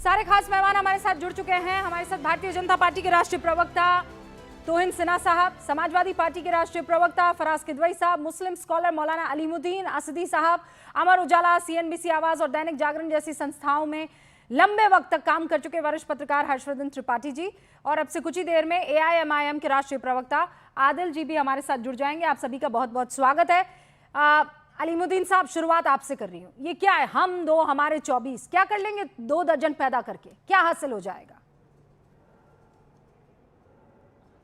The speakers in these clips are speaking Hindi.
सारे खास मेहमान हमारे साथ जुड़ चुके हैं। हमारे साथ भारतीय जनता पार्टी के राष्ट्रीय प्रवक्ता तोहिन सिन्हा साहब, समाजवादी पार्टी के राष्ट्रीय प्रवक्ता फराज किदवई साहब, मुस्लिम स्कॉलर मौलाना अलीमुद्दीन असदी साहब, अमर उजाला, सीएनबीसी आवाज और दैनिक जागरण जैसी संस्थाओं में लंबे वक्त तक काम कर चुके वरिष्ठ पत्रकार हर्षवर्धन त्रिपाठी जी, और अब से कुछ ही देर में एआईएमआईएम के राष्ट्रीय प्रवक्ता आदिल जी भी हमारे साथ जुड़ जाएंगे। आप सभी का बहुत बहुत स्वागत है। अलीमुद्दीन साहब, शुरुआत आपसे कर रही हूँ। ये क्या है, हम दो हमारे 24, क्या कर लेंगे 2 दर्जन पैदा करके, क्या हासिल हो जाएगा?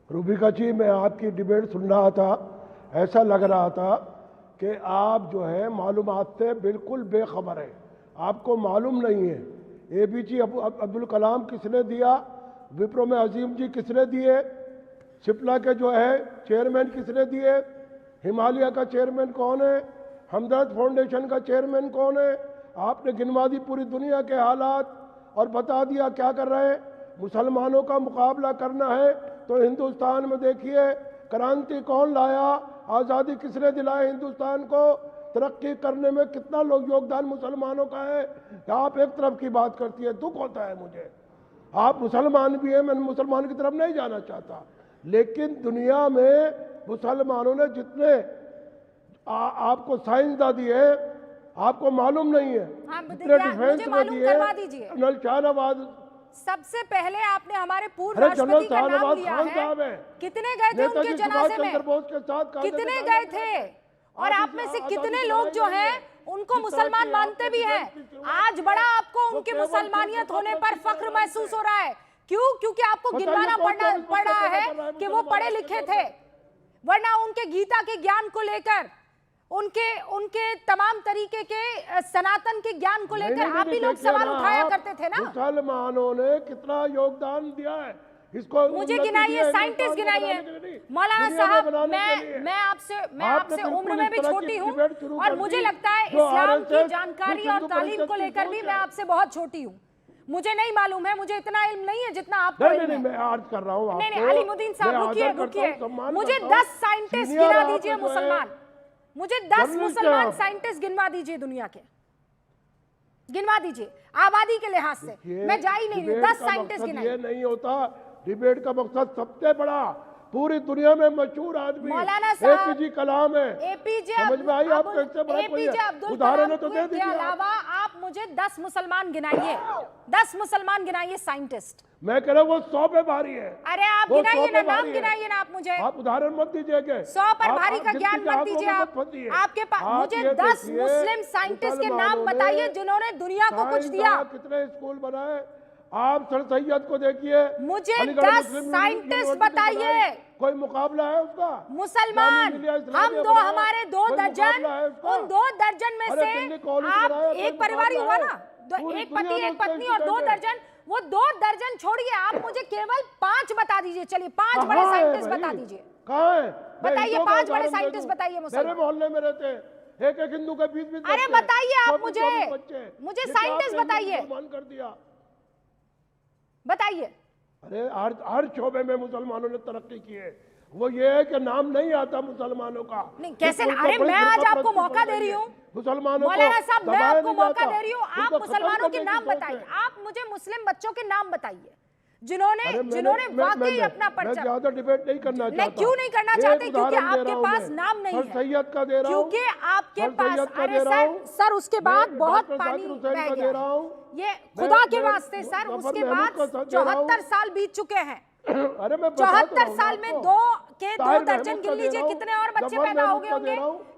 रूबिका जी, मैं आपकी डिबेट सुन रहा था, ऐसा लग रहा था कि आप जो है मालूमात से बिल्कुल बेखबर है, आपको मालूम नहीं है एपीजे अब्दुल कलाम किसने दिया, विप्रो में अजीम जी किसने दिए, सिप्ला के जो है चेयरमैन किसने दिए, हिमालय का चेयरमैन कौन है, हमदर्द फाउंडेशन का चेयरमैन कौन है। आपने गिनवा दी पूरी दुनिया के हालात और बता दिया क्या कर रहे हैं। मुसलमानों का मुकाबला करना है तो हिंदुस्तान में देखिए क्रांति कौन लाया, आज़ादी किसने दिलाई हिंदुस्तान को, तरक्की करने में कितना लोग योगदान मुसलमानों का है। आप एक तरफ की बात करती है, दुख होता है मुझे। आप मुसलमान भी हैं, मैं मुसलमान की तरफ नहीं जाना चाहता, लेकिन दुनिया में मुसलमानों ने जितने आपको साइंसदा दिए आपको मालूम नहीं है। मुझे मालूम करवा दीजिए। जनरल शाहनवाज, सबसे पहले आपने हमारे पूर्व राष्ट्रपति का नाम लिया है। कितने गए थे उनके जनाजे में, कितने गए थे, और आप में से कितने लोग जो हैं उनको मुसलमान मानते भी हैं। आज बड़ा आपको उनके मुसलमानियत होने पर फख्र महसूस हो रहा है। क्यों? क्योंकि आपको गिनवाना पड़ रहा है कि वो पढ़े लिखे थे, वरना उनके गीता के ज्ञान को लेकर, उनके तमाम तरीके के सनातन के ज्ञान को लेकर आप ही लोग सवाल उठाया करते थे ना। मुसलमानों ने कितना योगदान दिया है, इसको मुझे गिनाइए, साइंटिस्ट गिनाइए। मौलाना साहब, मैं आपसे उम्र में भी छोटी हूँ, और मुझे लगता है इस्लाम की जानकारी और तालीम को लेकर भी मैं आपसे बहुत छोटी हूँ। मुझे नहीं मालूम है, मुझे इतना इल्म नहीं है जितना आपको इल्म है। मैं अर्ज कर रहा हूँ। नहीं, अलीमुद्दीन साहब रुकिए, मुझे 10 साइंटिस्ट गिना दीजिए मुसलमान, मुझे 10 मुसलमान साइंटिस्ट गिनवा दीजिए, दुनिया के गिनवा दीजिए आबादी के लिहाज से। मैं जा ही नहीं रही, 10 साइंटिस्ट गिनाइए। ये नहीं होता, डिबेट का मकसद सबसे बड़ा पूरी दुनिया में मशहूर आदमी मौलाना साहब एपीजे कलाम है। एपीजे उदाहरण तो दे दीजिए। अलावा आप मुझे 10 मुसलमान गिनाइए, 10 मुसलमान गिनाइए साइंटिस्ट। मैं कह रहा हूँ वो 100 पे भारी है। अरे आप गिनाइए ना, नाम गिनाइए ना आप मुझे। आप उदाहरण मत दीजिए, 100 पर भारी का ज्ञान मत दीजिए आप। आपके पास मुझे 10 मुस्लिम साइंटिस्ट के नाम बताइए जिन्होंने दुनिया को कुछ दिया। कितने स्कूल बनाए आप, सर सैयद को देखिए। मुझे 10 साइंटिस्ट बताइए। कोई मुकाबला है उसका? मुसलमान हम दो, हमारे 2 दर्जन, उन 2 दर्जन में से आप एक परिवार हुआ ना, एक पति एक पत्नी और 2 दर्जन, वो 2 दर्जन छोड़िए, आप मुझे केवल 5 बता दीजिए। चलिए 5 बड़े साइंटिस्ट बता दीजिए। कहाँ है बताइए, 5 बड़े साइंटिस्ट बताइए मुसलमान। मेरे मोहल्ले में रहते हैं, एक हिंदू के 20-20। अरे बताइए आप मुझे साइंटिस्ट बताइए, कर दिया बताइए। अरे हर शोबे में मुसलमानों ने तरक्की की है। वो ये है कि नाम नहीं आता मुसलमानों का। नहीं कैसे? अरे मैं आज आपको मौका दे रही हूँ मुसलमानों, मौलाना साहब मैं आपको मौका दे रही हूँ, आप मुसलमानों के नाम बताइए। आप मुझे मुस्लिम बच्चों के नाम बताइए जिन्होंने वाकई अपना पर्चा। मैं ज्यादा डिबेट नहीं करना चाहता। क्यों नहीं करना चाहते? क्योंकि आपके पास नाम नहीं है। सैयद का दे रहा हूं, क्योंकि आपके पास, अरे सर उसके बाद बहुत पानी बह गया, ये खुदा के वास्ते सर, उसके बाद 74 साल बीत चुके हैं। अरे मैं 74 साल में 2 दर्जन गिन लीजिए, कितने और बच्चे पैदा हो गए होंगे।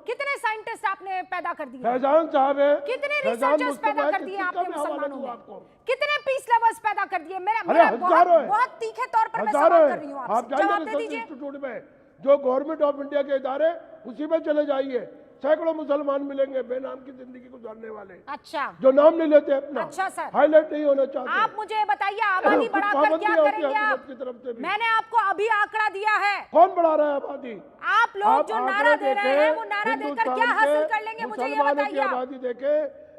कितने साइंटिस्ट आपने पैदा कर दिए? फैजान साहब है, कितने रिसर्चर्स पैदा कर दिए आपने मुसलमानों में? कितने पीस लवर्स पैदा कर दिए? मेरा बहुत तीखे तौर पर मैं सवाल कर रही हूँ आपसे, जवाब दे दीजिए। इंस्टीट्यूट में जो गवर्नमेंट ऑफ इंडिया के इदारे, उसी में चले जाइए, सैकड़ों मुसलमान मिलेंगे बेनाम की जिंदगी गुजारने वाले। अच्छा, जो नाम नहीं लेते अपना। अच्छा सर, हाईलाइट नहीं होना चाहते। आप मुझे बताइए आबादी बढ़ाकर क्या करेंगे आप? मैंने आपको अभी आंकड़ा दिया है। कौन बढ़ा रहा है आबादी? आप लोग जो नारा दे रहे हैं, वो नारा देकर क्या हासिल कर लेंगे, मुझे ये बताइए। आबादी देखे,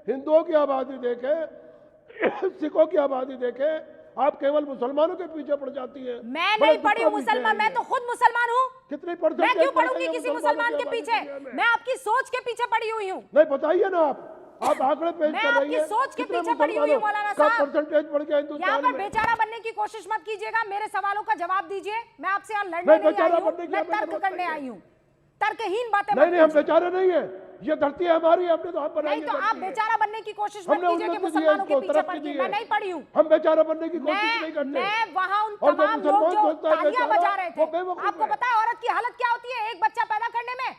हिंदुओं की आबादी देखे, सिखों की आबादी देखे, आप केवल मुसलमानों के पीछे पड़ जाती है। मैं नहीं पड़ी हूँ मुसलमान, मैं तो खुद मुसलमान हूँ। कितनी परसेंट? मैं क्यों पढ़ूंगी किसी मुसलमान के पीछे? मैं आपकी सोच के पीछे पड़ी हुई हूँ। नहीं बताइए ना आप। आप आंकड़े पेश मैं कर रही आपकी हैं। सोच के कितने पीछे पड़ी हुई हूं, मुसलमानों मौलाना का साहब। परसेंटेज बढ़ गया यहाँ हिंदुस्तान पर में। बेचारा बनने की कोशिश मत कीजिएगा, मेरे सवालों का जवाब दीजिए। मैं आपसे यहाँ लड़ने मैं नहीं बेचारा आई हूँ, बनने की मैं हमें तर्क जरूरत करने नहीं है। आई हूँ। तर्कहीन बातें मत नहीं हम कीजिए। बेचारे नहीं है, ये धरती है हमारी, हमने तो हम बनाई नहीं है तो आप धरती है। बेचारा बनने की कोशिश मत हमने कीजिए कि उन्नति दी है मुसलमानों के इसको, पीछे तरक्की पड़ गई। दी मैं है। नहीं पढ़ी हूँ। हम बेचारा बनने की कोशिश नहीं करते। मैं वहां उन और जो तमाम लोग मुसलमान जो सोचता है तालियां बेचारा, बजा रहे वो थे, बेवकूफ आपको है। पता है औरत की हालत क्या होती है एक बच्चा पैदा करने में?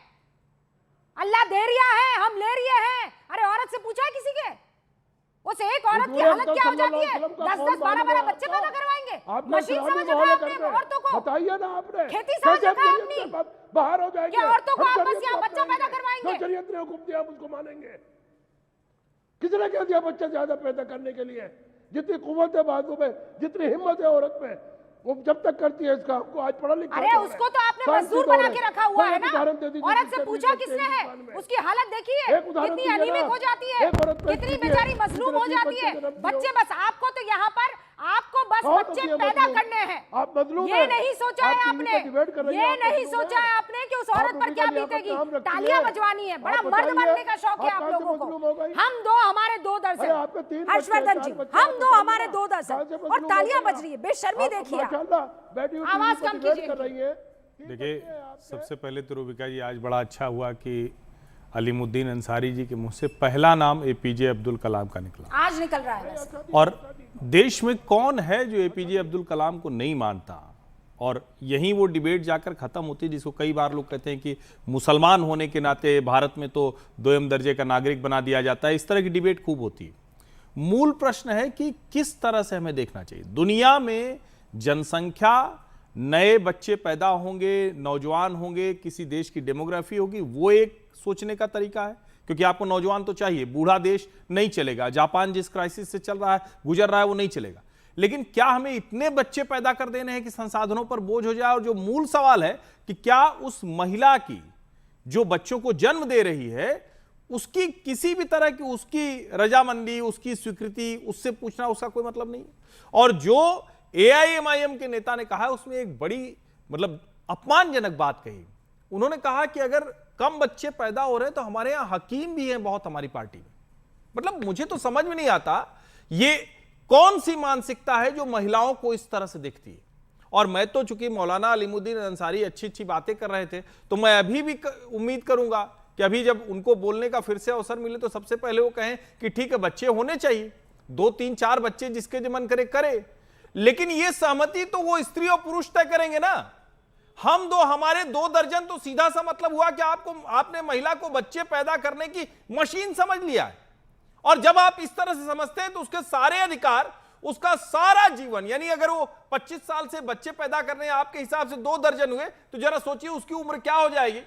अल्लाह दे रिया है, हम ले रिए हैं। अरे औरत से पूछा है किसी के? उस एक औरत की हालत क्या हो जाती है? 10-10, 12-12 बच्चे पैदा करवाएंगे। मशीन समझ रखा है आपने औरतों को? बताइए ना आपने, खेती समझ रखा है अपनी? बाहर हो जाएंगे। क्या औरतों को हम आप बस शरीयत यहाँ को बच्चा पैदा अपनाएंगे। करवाएंगे? जो शरीयत ने हुक्म दिया हम उसको मानेंगे। किसने कह दिया बच्चा ज्यादा पैदा करने के लिए? जितनी कुव्वत है बाजू में, जितनी हिम्मत है औरत में, वो जब तक करती है इसका, हमको आज पढ़ा लिखा। अरे उसको तो आपने मजदूर बना के रखा हुआ है ना। औरत से पूछा किसने है? उसकी हालत देखिए कितनी अनीमिक हो जाती है, कितनी बेचारी मजलूम हो जाती है। बच्चे बस आपको तो यहाँ पर आपको बस बच्चे पैदा करने हैं। आप मजलूम ये नहीं सोचा है आपने, ये नहीं सोचा है आपने कि उस औरत पर क्या बीतेगी। तालियां बजवानी है, बड़ा मर्द बनने का शौक है आप लोगों को। हम दो हमारे 2 दर्जन, हर्षवर्धन जी, हम दो हमारे 2 दर्जन, और तालियां बज रही है। बेशर्मी देखिए, आवाज कम कीजिए। देखिए, सबसे पहले तो रूबिका जी, आज बड़ा अच्छा हुआ कि अलीमुद्दीन अंसारी जी के मुंह से पहला नाम एपीजे अब्दुल कलाम का निकला। आज निकल रहा है वैसे। और देश में कौन है जो एपीजे अब्दुल कलाम को नहीं मानता? और यहीं वो डिबेट जाकर खत्म होती है, जिसको कई बार लोग कहते हैं कि मुसलमान होने के नाते भारत में तो 2म दर्जे का नागरिक बना दिया जाता है। इस तरह की डिबेट खूब होती है। मूल प्रश्न है कि किस तरह से हमें देखना चाहिए। दुनिया में जनसंख्या, नए बच्चे पैदा होंगे, नौजवान होंगे, किसी देश की डेमोग्राफी होगी, वो एक सोचने का तरीका है, क्योंकि आपको नौजवान तो चाहिए। बूढ़ा देश नहीं चलेगा। जापान जिस क्राइसिस से चल रहा है, गुजर रहा है, वो नहीं चलेगा। लेकिन क्या हमें इतने बच्चे पैदा कर देने हैं कि संसाधनों पर बोझ हो जाए? और जो मूल सवाल है कि क्या उस महिला की जो बच्चों को जन्म दे रही है, उसकी किसी भी तरह की उसकी रजामंदी, उसकी स्वीकृति, उससे पूछना उसका कोई मतलब नहीं। और जो एआईएमआईएम के नेता ने कहा, उसमें एक बड़ी मतलब अपमानजनक बात कही। उन्होंने कहा कि अगर कम बच्चे पैदा हो रहे हैं तो हमारे यहां हकीम भी हैं बहुत हमारी पार्टी में। मतलब मुझे तो समझ में नहीं आता ये कौन सी मानसिकता है जो महिलाओं को इस तरह से दिखती है। और मैं तो चूंकि मौलाना अलीमुद्दीन अंसारी अच्छी अच्छी बातें कर रहे थे, तो मैं अभी भी उम्मीद करूंगा कि अभी जब उनको बोलने का फिर से अवसर मिले तो सबसे पहले वो कहें कि ठीक है, बच्चे होने चाहिए, 2, 3, 4 बच्चे जिसके जो मन करे करे, लेकिन ये सहमति तो वो स्त्री और पुरुष तय करेंगे ना। हम दो, हमारे 2 दर्जन, तो सीधा सा मतलब हुआ कि आपने महिला को बच्चे पैदा करने की मशीन समझ लिया है। और जब आप इस तरह से समझते हैं तो उसके सारे अधिकार, उसका सारा जीवन, यानी अगर वो 25 साल से बच्चे पैदा करने आपके हिसाब से 2 दर्जन हुए, तो जरा सोचिए उसकी उम्र क्या हो जाएगी।